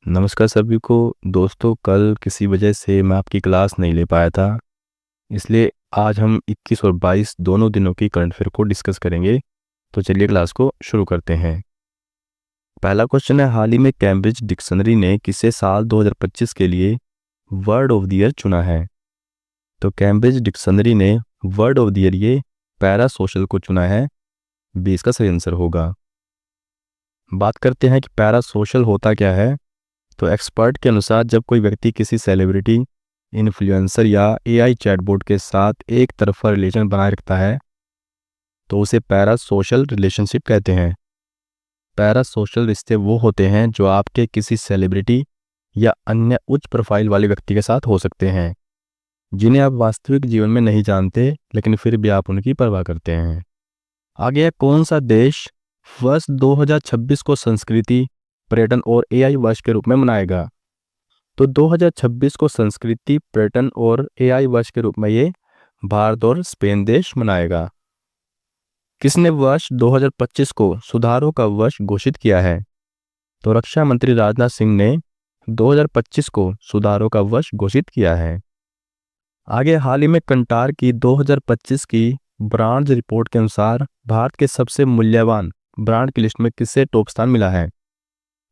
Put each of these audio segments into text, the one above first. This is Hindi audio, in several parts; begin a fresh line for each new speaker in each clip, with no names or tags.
नमस्कार सभी को। दोस्तों, कल किसी वजह से मैं आपकी क्लास नहीं ले पाया था, इसलिए आज हम 21 और 22 दोनों दिनों की करंट अफेयर को डिस्कस करेंगे। तो चलिए क्लास को शुरू करते हैं। पहला क्वेश्चन है, हाल ही में कैम्ब्रिज डिक्शनरी ने किसे साल 2025 के लिए वर्ड ऑफ द ईयर चुना है? तो कैम्ब्रिज डिक्शनरी ने वर्ड ऑफ द ईयर ये पैरा सोशल को चुना है। 20 का सही आंसर होगा। बात करते हैं कि पैरा सोशल होता क्या है। तो एक्सपर्ट के अनुसार जब कोई व्यक्ति किसी सेलिब्रिटी, इन्फ्लुएंसर या एआई चैटबॉट के साथ एक तरफा रिलेशन बनाए रखता है तो उसे पैरा सोशल रिलेशनशिप कहते हैं। पैरा सोशल रिश्ते वो होते हैं जो आपके किसी सेलिब्रिटी या अन्य उच्च प्रोफाइल वाले व्यक्ति के साथ हो सकते हैं, जिन्हें आप वास्तविक जीवन में नहीं जानते लेकिन फिर भी आप उनकी परवाह करते हैं। आगे है, कौन सा देश वर्ष 2026 को संस्कृति, पर्यटन और एआई वर्ष के रूप में मनाएगा? तो 2026 को संस्कृति, पर्यटन और एआई वर्ष के रूप में ये भारत और स्पेन देश मनाएगा। किसने वर्ष 2025 को सुधारों का वर्ष घोषित किया है? तो रक्षा मंत्री राजनाथ सिंह ने 2025 को सुधारों का वर्ष घोषित किया है। आगे, हाल ही में कंटार की 2025 की ब्रांड रिपोर्ट के अनुसार भारत के सबसे मूल्यवान ब्रांड की लिस्ट में किसे टॉप स्थान मिला है?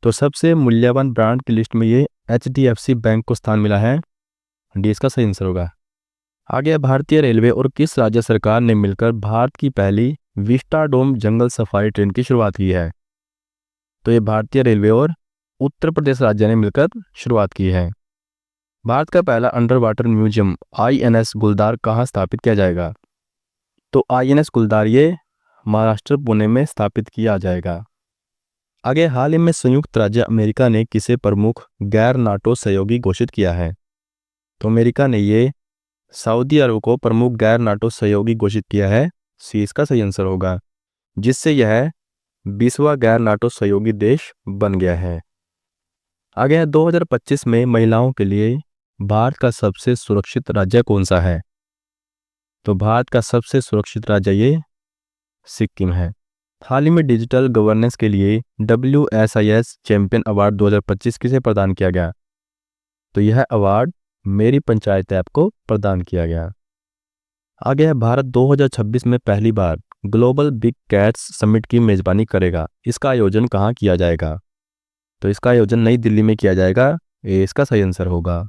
तो सबसे मूल्यवान ब्रांड की लिस्ट में ये HDFC बैंक को स्थान मिला है। डी इसका सही आंसर होगा। आगे, भारतीय रेलवे और किस राज्य सरकार ने मिलकर भारत की पहली विस्टाडोम जंगल सफारी ट्रेन की शुरुआत की है? तो ये भारतीय रेलवे और उत्तर प्रदेश राज्य ने मिलकर शुरुआत की है। भारत का पहला अंडर वाटर म्यूजियम INS गुलदार कहाँ स्थापित किया जाएगा? तो INS गुलदार ये महाराष्ट्र पुणे में स्थापित किया जाएगा। आगे, हाल ही में संयुक्त राज्य अमेरिका ने किसे प्रमुख गैर नाटो सहयोगी घोषित किया है? तो अमेरिका ने ये सऊदी अरब को प्रमुख गैर नाटो सहयोगी घोषित किया है। सी इसका सही आंसर होगा, जिससे यह 20वां गैर नाटो सहयोगी देश बन गया है। आगे है, 2025 में महिलाओं के लिए भारत का सबसे सुरक्षित राज्य कौन सा है? तो भारत का सबसे सुरक्षित राज्य ये सिक्किम है। हाल ही में डिजिटल गवर्नेंस के लिए WSIS चैंपियन अवार्ड 2025 किसे प्रदान किया गया? तो यह अवार्ड मेरी पंचायत ऐप को प्रदान किया गया। आगे है, भारत 2026 में पहली बार ग्लोबल बिग कैट्स समिट की मेजबानी करेगा। इसका आयोजन कहाँ किया जाएगा? तो इसका आयोजन नई दिल्ली में किया जाएगा। ये इसका सही आंसर होगा।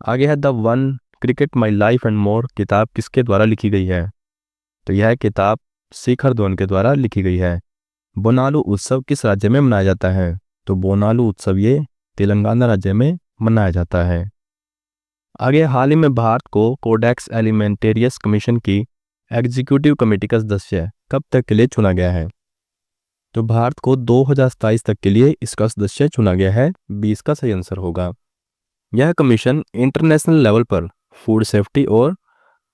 आगे है, the one cricket my life and more किताब किसके द्वारा लिखी गई है? तो यह किताब शिखर धवन के द्वारा लिखी गई है। बोनालू उत्सव किस राज्य में मनाया जाता है? तो बोनालू उत्सव ये तेलंगाना राज्य में मनाया जाता है। आगे, हाल ही में भारत को कोडेक्स एलिमेंटेरियस कमीशन की एग्जीक्यूटिव कमेटी का सदस्य कब तक के लिए चुना गया है? तो भारत को 2027 तक के लिए इसका सदस्य चुना गया है। 20 का सही आंसर होगा। यह कमीशन इंटरनेशनल लेवल पर फूड सेफ्टी और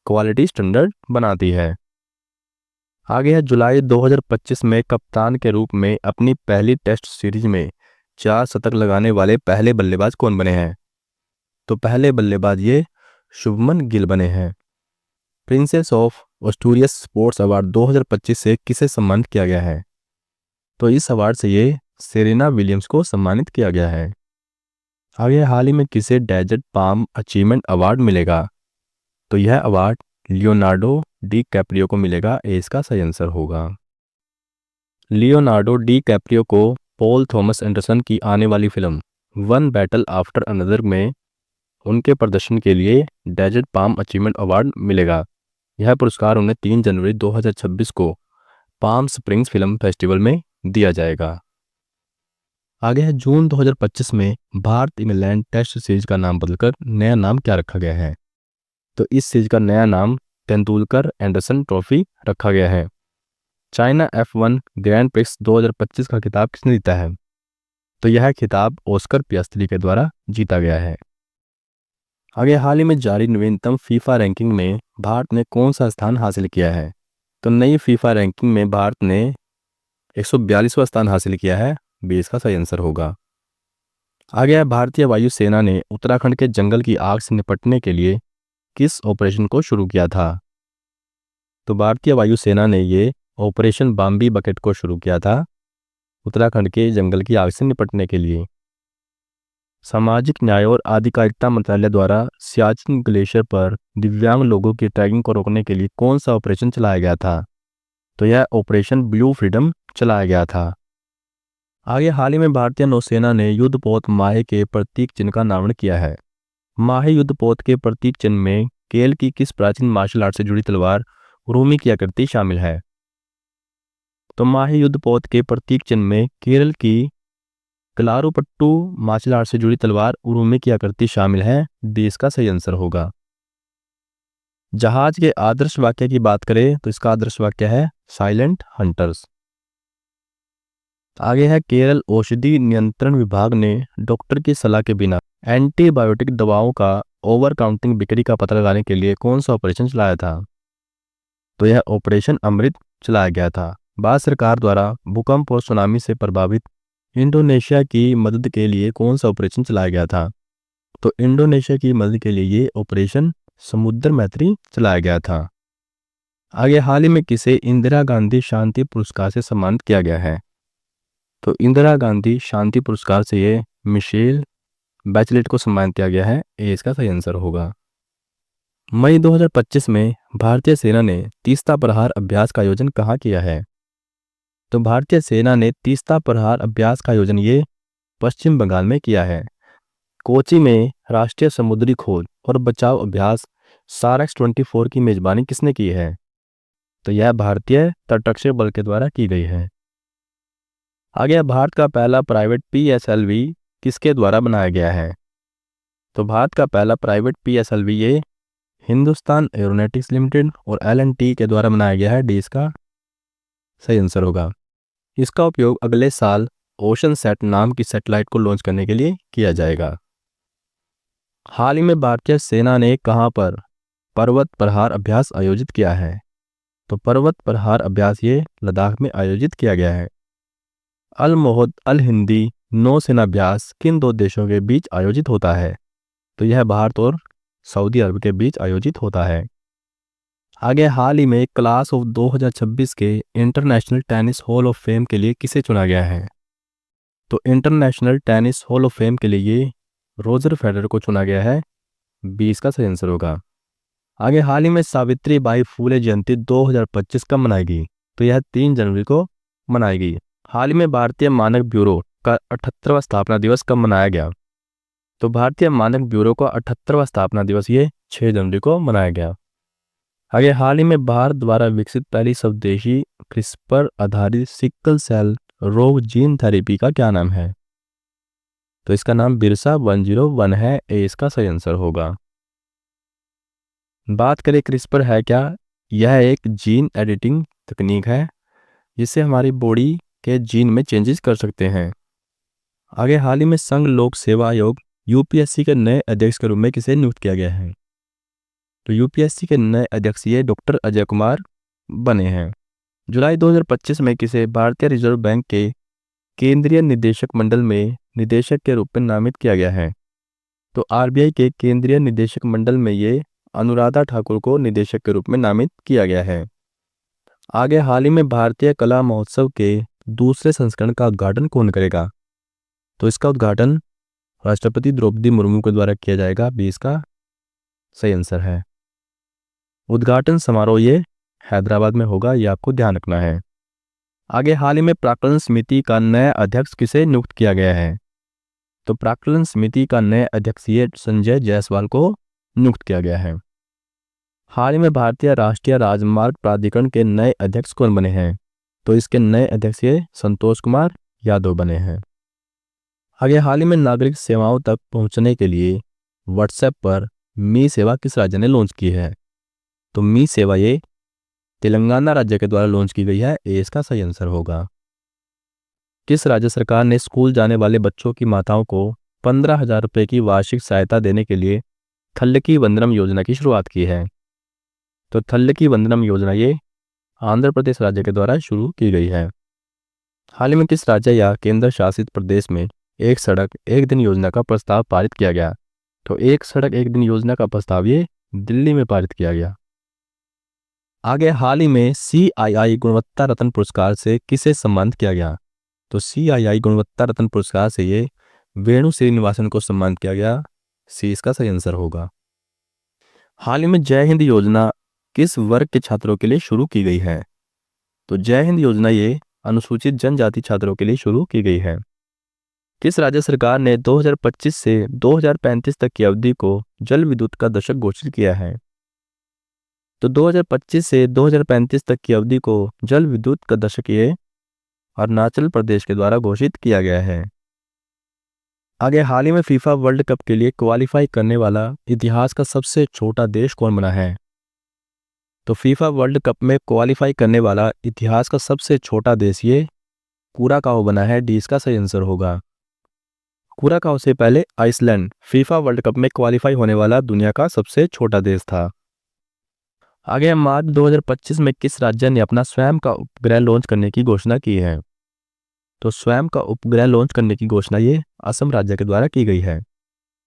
क्वालिटी स्टैंडर्ड बनाती है। आगे है, जुलाई 2025 में कप्तान के रूप में अपनी पहली टेस्ट सीरीज में 4 शतक लगाने वाले पहले बल्लेबाज कौन बने हैं? तो पहले बल्लेबाज ये शुभमन गिल बने हैं। Princess of Australia sports award 2025 से किसे सम्मानित किया गया है? तो इस अवार्ड से ये सेरेना विलियम्स को सम्मानित किया गया है। आगे, हाल ही में किसे डेजर्ट पाम अचीवमेंट अवार्ड मिलेगा? तो यह अवार्ड लियोनार्डो डी कैप्रियो को मिलेगा। ए इसका सही आंसर होगा। लियोनार्डो डी कैप्रियो को पॉल थॉमस एंडरसन की आने वाली film one battle after another में उनके प्रदर्शन के लिए डेजर्ट पाम अचीवमेंट अवार्ड मिलेगा। यह पुरस्कार उन्हें 3 जनवरी 2026 को पाम स्प्रिंग्स फिल्म फेस्टिवल में दिया जाएगा। आगे है, जून 2025 में भारत इंग्लैंड टेस्ट सीरीज का नाम बदलकर नया नाम क्या रखा गया है? तो इस सीरीज का नया नाम तेंदुलकर एंडरसन ट्रॉफी रखा गया है। चाइना F1 ग्रैंड प्रिक्स 2025 का खिताब किसने जीता है? तो यह खिताब ऑस्कर पियास्त्री के द्वारा जीता गया है। आगे, हाल ही में जारी नवीनतम फीफा रैंकिंग में भारत ने कौन सा स्थान हासिल किया है? तो नई फीफा रैंकिंग में भारत ने 142वां स्थान हासिल किया है। 20 का सही आंसर होगा। आगे है, भारतीय वायुसेना ने उत्तराखंड के जंगल की आग से निपटने के लिए किस ऑपरेशन को शुरू किया था? तो भारतीय वायुसेना ने ये ऑपरेशन बाम्बी बकेट को शुरू किया था उत्तराखंड के जंगल की आग से निपटने के लिए। सामाजिक न्याय और आधिकारिता मंत्रालय द्वारा सियाचिन ग्लेशियर पर दिव्यांग लोगों की ट्रैकिंग को रोकने के लिए कौन सा ऑपरेशन चलाया गया था? तो यह ऑपरेशन ब्लू फ्रीडम चलाया गया था। आगे हाल ही में भारतीय नौसेना ने युद्धपोत माहे के प्रतीक चिन्ह का नामकरण किया है। माहे युद्धपोत के प्रतीक चिन्ह में केरल की किस प्राचीन मार्शल आर्ट से जुड़ी तलवार उरुमी की आकृति शामिल है? तो माहे युद्धपोत के प्रतीक चिन्ह में केरल की कलारुपट्टू मार्शल आर्ट से जुड़ी तलवार उरुमी की आकृति शामिल है। डी इसका सही आंसर होगा। जहाज के आदर्श वाक्य की बात करें तो इसका आदर्श वाक्य है साइलेंट हंटर्स। आगे है केरल औषधि नियंत्रण विभाग ने डॉक्टर की सलाह के बिना एंटीबायोटिक दवाओं का ओवर काउंटिंग बिक्री का पता लगाने के लिए कौन सा ऑपरेशन चलाया था? तो यह ऑपरेशन अमृत चलाया गया था। भारत सरकार द्वारा भूकंप और सुनामी से प्रभावित इंडोनेशिया की मदद के लिए कौन सा ऑपरेशन चलाया गया था? तो इंडोनेशिया की मदद के लिए ये ऑपरेशन समुद्र मैत्री चलाया गया था। आगे हाल ही में किसे इंदिरा गांधी शांति पुरस्कार से सम्मानित किया गया है? तो इंदिरा गांधी शांति पुरस्कार से ये मिशेल बैचलेट को सम्मानित किया गया है। ए इसका सही आंसर होगा। मई 2025 में भारतीय सेना ने तीस्ता प्रहार अभ्यास का आयोजन कहाँ किया है? तो भारतीय सेना ने तीस्ता प्रहार अभ्यास का आयोजन ये पश्चिम बंगाल में किया है। कोची में राष्ट्रीय समुद्री खोज और बचाव अभ्यास सारक्स 24 की मेजबानी किसने की है? तो यह भारतीय तटरक्षक बल के द्वारा की गई है। आगे भारत का पहला प्राइवेट PSLV किसके द्वारा बनाया गया है? तो भारत का पहला प्राइवेट PSLV ये हिंदुस्तान एरोनॉटिक्स लिमिटेड और L&T के द्वारा बनाया गया है। डी इसका सही आंसर होगा। इसका उपयोग अगले साल ओशन सेट नाम की सैटेलाइट को लॉन्च करने के लिए किया जाएगा। हाल ही में भारतीय सेना ने कहां पर पर्वत प्रहार अभ्यास आयोजित किया है? तो पर्वत प्रहार अभ्यास ये लद्दाख में आयोजित किया गया है। अल मोहद अल हिंदी नौसेना अभ्यास किन दो देशों के बीच आयोजित होता है? तो यह भारत और सऊदी अरब के बीच आयोजित होता है। आगे हाल ही में क्लास ऑफ 2026 के international tennis hall of fame के लिए किसे चुना गया है? तो international tennis hall of fame के लिए ये रोजर फेडरर को चुना गया है। बी इसका सही आंसर होगा। आगे हाल ही में सावित्रीबाई फूले जयंती 2025 कब मनाएगी? तो यह 3 जनवरी को मनाएगी। हाल ही में भारतीय मानक ब्यूरो का 78वां स्थापना दिवस कब मनाया गया? तो भारतीय मानक ब्यूरो का 78वां स्थापना दिवस ये 6 जनवरी को मनाया गया। आगे हाल ही में भारत द्वारा विकसित पहली स्वदेशी क्रिस्पर आधारित सिकल सेल रोग जीन थेरेपी का क्या नाम है? तो इसका नाम बिरसा 101 है। ए इसका सही आंसर होगा। बात करें क्रिस्पर है क्या? यह एक जीन एडिटिंग तकनीक है जिससे हमारी बॉडी के जीन में चेंजेस कर सकते हैं। आगे हाल ही में संघ लोक सेवा आयोग UPSC के नए अध्यक्ष के रूप में किसे नियुक्त किया गया है? तो UPSC के नए अध्यक्ष ये डॉक्टर अजय कुमार बने हैं। जुलाई 2025 में किसे भारतीय रिजर्व बैंक के केंद्रीय निदेशक मंडल में निदेशक के रूप में नामित किया गया है? तो RBI के केंद्रीय निदेशक मंडल में ये अनुराधा ठाकुर को निदेशक के रूप में नामित किया गया है। आगे हाल ही में भारतीय कला महोत्सव के दूसरे संस्करण का उद्घाटन कौन करेगा? तो इसका उद्घाटन राष्ट्रपति द्रौपदी मुर्मू के द्वारा किया जाएगा। बी इसका सही आंसर है। उद्घाटन समारोह ये हैदराबाद में होगा, ये आपको ध्यान रखना है। आगे हाल ही में प्राक्कलन समिति का नया अध्यक्ष किसे नियुक्त किया गया है? तो प्राक्कलन समिति का नया अध्यक्ष ये संजय जायसवाल को नियुक्त किया गया है। हाल ही में भारतीय राष्ट्रीय राजमार्ग प्राधिकरण के नए अध्यक्ष कौन बने हैं? तो इसके नए अध्यक्ष ये संतोष कुमार यादव बने हैं। आगे हाल ही में नागरिक सेवाओं तक पहुंचने के लिए व्हाट्सएप पर मी सेवा किस राज्य ने लॉन्च की है? तो मी सेवा ये तेलंगाना राज्य के द्वारा लॉन्च की गई है। ए इसका सही आंसर होगा। किस राज्य सरकार ने स्कूल जाने वाले बच्चों की माताओं को 15,000 रुपये की वार्षिक सहायता देने के लिए थल्लकी वंदनम योजना की शुरुआत की है? तो थल्लकी वंदनम योजना ये आंध्र प्रदेश राज्य के द्वारा शुरू की गई है। हाल ही में किस राज्य या केंद्र शासित प्रदेश में एक सड़क एक दिन योजना का प्रस्ताव पारित किया गया? तो एक सड़क एक दिन योजना का प्रस्ताव ये दिल्ली में पारित किया गया। आगे हाल ही में CII गुणवत्ता रत्न पुरस्कार से किसे सम्मानित किया गया? तो CII गुणवत्ता रत्न पुरस्कार से ये वेणु श्रीनिवासन को सम्मानित किया गया। सी इसका सही आंसर होगा। हाल ही में जय हिंद योजना किस वर्ग के छात्रों के लिए शुरू की गई है? तो जय हिंद योजना ये अनुसूचित जनजाति छात्रों के लिए शुरू की गई है। किस राज्य सरकार ने 2025 से 2035 तक की अवधि को जल विद्युत का दशक घोषित किया है? तो 2025 से 2035 तक की अवधि को जल विद्युत का दशक ये अरुणाचल प्रदेश के द्वारा घोषित किया गया है। आगे, हाल ही में फीफा वर्ल्ड कप के लिए क्वालिफाई करने वाला इतिहास का सबसे छोटा देश कौन बना है? तो फीफा वर्ल्ड कप में क्वालिफाई करने वाला इतिहास का सबसे छोटा देश ये कुराकाओ बना है। डी इसका सही आंसर होगा। कुराकाओ से पहले आइसलैंड फीफा वर्ल्ड कप में क्वालिफाई होने वाला दुनिया का सबसे छोटा देश था। आगे, मार्च 2025 में किस राज्य ने अपना स्वयं का उपग्रह लॉन्च करने की घोषणा की है? तो स्वयं का उपग्रह लॉन्च करने की घोषणा ये असम राज्य के द्वारा की गई है।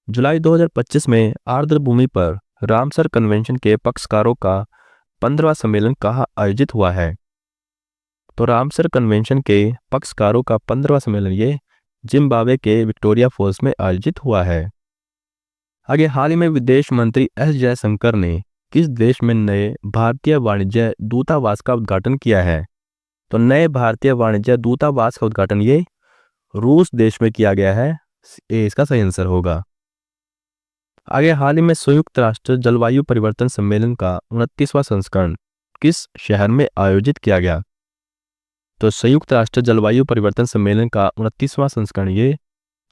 जुलाई 2025 में आर्द्रभूमि पर रामसर कन्वेंशन के पक्षकारों का 15वां सम्मेलन कहाँ आयोजित हुआ है? तो रामसर कन्वेंशन के पक्षकारों का 15वां सम्मेलन ये जिम्बाब्वे के विक्टोरिया फॉल्स में आयोजित हुआ है। आगे, हाल ही में विदेश मंत्री एस जयशंकर ने किस देश में नए भारतीय वाणिज्य दूतावास का उद्घाटन किया है? तो नए भारतीय वाणिज्य दूतावास का उद्घाटन ये रूस देश में किया गया है। ए इसका सही आंसर होगा। आगे, हाल ही में संयुक्त राष्ट्र जलवायु परिवर्तन सम्मेलन का 29वां संस्करण किस शहर में आयोजित किया गया? तो संयुक्त राष्ट्र जलवायु परिवर्तन सम्मेलन का 29वां संस्करण ये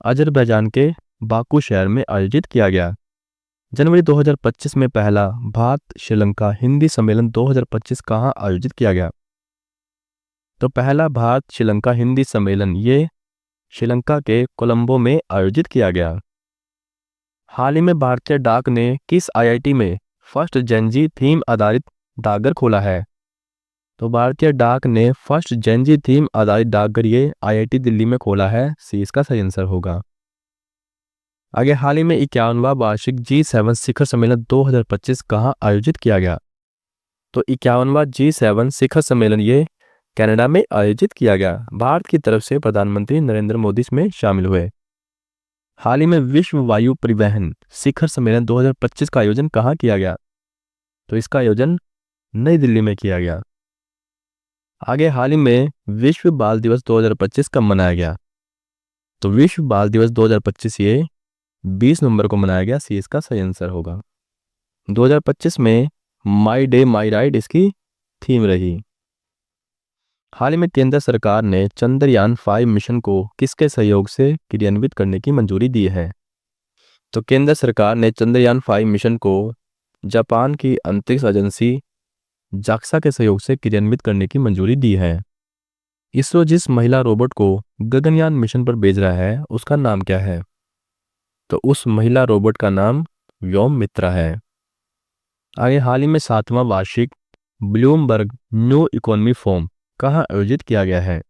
अजरबैजान के बाकू शहर में आयोजित किया गया। जनवरी 2025 में पहला भारत श्रीलंका हिंदी सम्मेलन 2025 कहाँ आयोजित किया गया? तो पहला भारत श्रीलंका हिंदी सम्मेलन ये श्रीलंका के कोलंबो में आयोजित किया गया। हाल ही में भारतीय डाक ने किस आईआईटी में फर्स्ट जेनजी थीम आधारित डाकघर खोला है? तो भारतीय डाक ने फर्स्ट जेनजी थीम आधारित डाकघर ये आईआईटी दिल्ली में खोला है। सी इसका सही आंसर होगा। आगे, हाल ही में 51वां वार्षिक G7 शिखर सम्मेलन 2025 कहाँ आयोजित किया गया? तो 51वां G7 शिखर सम्मेलन ये कनाडा में आयोजित किया गया। भारत की तरफ से प्रधानमंत्री नरेंद्र मोदी इसमें शामिल हुए। हाल ही में विश्व वायु परिवहन शिखर सम्मेलन 2025 का आयोजन कहाँ किया गया? तो इसका आयोजन नई दिल्ली में किया गया। आगे, हाल ही में विश्व बाल दिवस 2025 कब मनाया गया? तो विश्व बाल दिवस 2025 ये 20 नवंबर को मनाया गया। सी इसका सही आंसर होगा। 2025 में माई डे माई राइट इसकी थीम रही। हाल ही में केंद्र सरकार ने चंद्रयान 5 मिशन को किसके सहयोग से क्रियान्वित करने की मंजूरी दी है? तो केंद्र सरकार ने चंद्रयान 5 मिशन को जापान की अंतरिक्ष एजेंसी जाक्सा के सहयोग से क्रियान्वित करने की मंजूरी दी है। इसरो जिस महिला रोबोट को गगनयान मिशन पर भेज रहा है उसका नाम क्या है? तो उस महिला रोबोट का नाम व्योम मित्रा है। आगे, हाल ही में 7वां वार्षिक ब्लूमबर्ग न्यू इकोनॉमी फोरम कहाँ आयोजित किया गया है?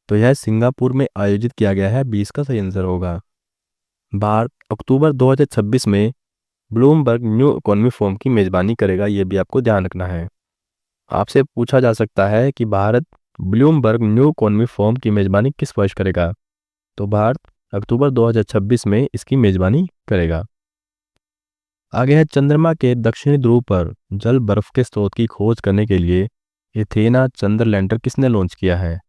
तो यह सिंगापुर में आयोजित किया गया है। 20 का सही आंसर होगा। भारत अक्टूबर 2026 में ब्लूमबर्ग न्यू इकोनॉमी फोरम की मेजबानी करेगा, ये भी आपको ध्यान रखना है। आपसे पूछा जा सकता है कि Bharat Bloomberg new economy forum की मेजबानी किस वर्ष करेगा? तो भारत अक्टूबर 2026 में इसकी मेजबानी करेगा। आगे है, चंद्रमा के दक्षिणी ध्रुव पर जल बर्फ के स्रोत की खोज करने के लिए एथेना चंद्र लैंडर किसने लॉन्च किया है?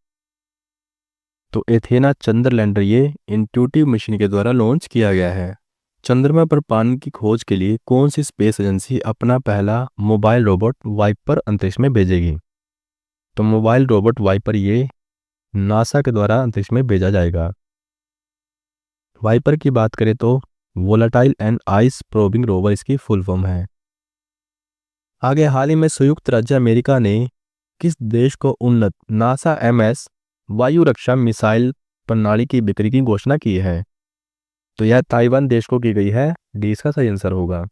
तो एथेना चंद्र लैंडर ये इंट्यूटिव मिशन के द्वारा लॉन्च किया गया है। चंद्रमा पर पानी की खोज के लिए कौन सी स्पेस एजेंसी अपना पहला मोबाइल रोबोट वाइपर अंतरिक्ष में भेजेगी? तो मोबाइल रोबोट वाइपर ये नासा के द्वारा अंतरिक्ष में भेजा जाएगा। वाइपर की बात करें तो volatile and ice probing rover इसकी फुल फॉर्म है। आगे, हाल ही में संयुक्त राज्य अमेरिका ने किस देश को उन्नत नासा MS वायु रक्षा मिसाइल प्रणाली की बिक्री की घोषणा की है? तो यह ताइवान देश को की गई है। डी इसका सही आंसर होगा।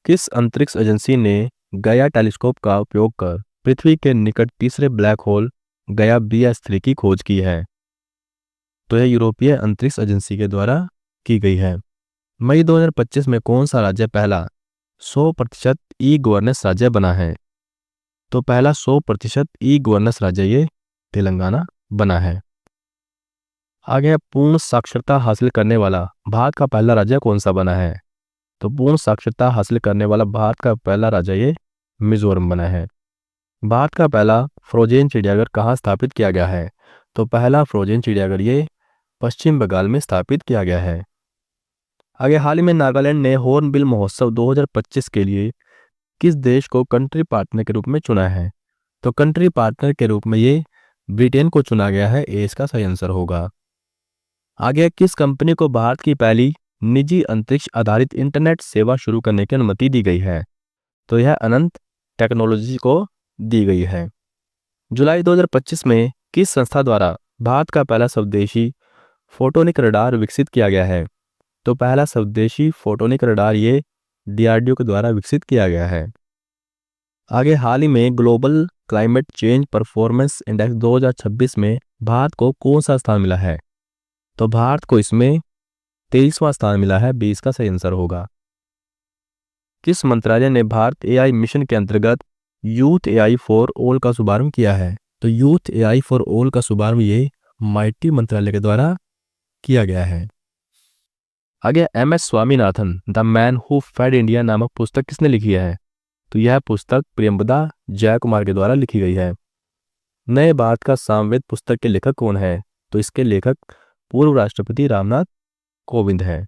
किस अंतरिक्ष एजेंसी ने गया टेलीस्कोप का उपयोग कर पृथ्वी के निकट तीसरे ब्लैक होल गया BS3 की खोज की है? तो यह यूरोपीय अंतरिक्ष एजेंसी के द्वारा की गई है। मई 2025 में कौन सा राज्य पहला 100% ई गवर्नेंस राज्य बना है? तो पहला 100% ई गवर्नेंस राज्य ये तेलंगाना बना है। आगे है, पूर्ण साक्षरता हासिल करने वाला भारत का पहला राज्य कौन सा बना है? तो पूर्ण साक्षरता हासिल करने वाला भारत का पहला राज्य ये मिजोरम बना है। भारत का पहला फ्रोजेन चिड़ियाघर कहाँ स्थापित किया गया है? तो पहला फ्रोजेन चिड़ियाघर ये पश्चिम बंगाल में स्थापित किया गया है। आगे, हाल ही में नागालैंड ने हॉर्नबिल महोत्सव 2025 के लिए किस देश को कंट्री पार्टनर के रूप में चुना है? तो कंट्री पार्टनर के रूप में ये ब्रिटेन को चुना गया है। ये इसका सही आंसर होगा। आगे, किस कंपनी को भारत की पहली निजी अंतरिक्ष आधारित इंटरनेट सेवा शुरू करने की अनुमति दी गई है? तो यह अनंत टेक्नोलॉजी को दी गई है। जुलाई 2025 में किस संस्था द्वारा भारत का पहला स्वदेशी फोटोनिक रडार विकसित किया गया है? तो पहला स्वदेशी फोटोनिक रडार ये DRDO के द्वारा विकसित किया गया है। आगे, हाल ही में global climate change performance index 2026 में भारत को कौन सा स्थान मिला है? तो भारत को इसमें 23वां स्थान मिला है। 20 का सही आंसर होगा। किस मंत्रालय ने भारत AI मिशन के अंतर्गत यूथ AI फॉर ऑल का शुभारंभ किया है? तो यूथ AI फॉर ऑल का शुभारंभ ये MIT मंत्रालय के द्वारा किया गया है। आगे, MS Swaminathan the man who fed India नामक पुस्तक किसने लिखी है? तो यह पुस्तक प्रियंवदा जयकुमार के द्वारा लिखी गई है। नए भारत का सामवेद पुस्तक के लेखक कौन है? तो इसके लेखक पूर्व राष्ट्रपति रामनाथ कोविंद है।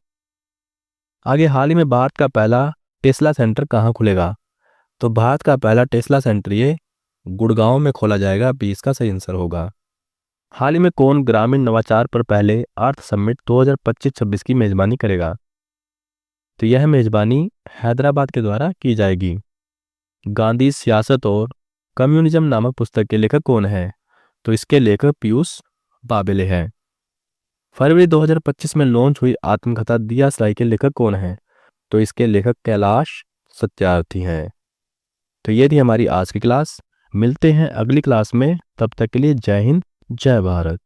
आगे, हाल ही में भारत का पहला टेस्ला सेंटर कहाँ खुलेगा? तो भारत का पहला टेस्ला सेंटर ये गुड़गांव में खोला जाएगा। 20 का सही आंसर होगा। हाल ही में कौन ग्रामीण नवाचार पर पहले अर्थ समिट 2025-26 की मेजबानी करेगा? तो यह मेजबानी हैदराबाद के द्वारा की जाएगी। गांधी सियासत और कम्युनिज्म नामक पुस्तक के लेखक कौन है? तो इसके लेखक पीयूष बाबेले हैं। फरवरी 2025 में लॉन्च हुई आत्मकथा दिया सलाई के लेखक कौन है? तो इसके लेखक कैलाश सत्यार्थी हैं। तो ये थी हमारी आज की क्लास। मिलते हैं अगली क्लास में। तब तक के लिए जय हिंद, जय भारत।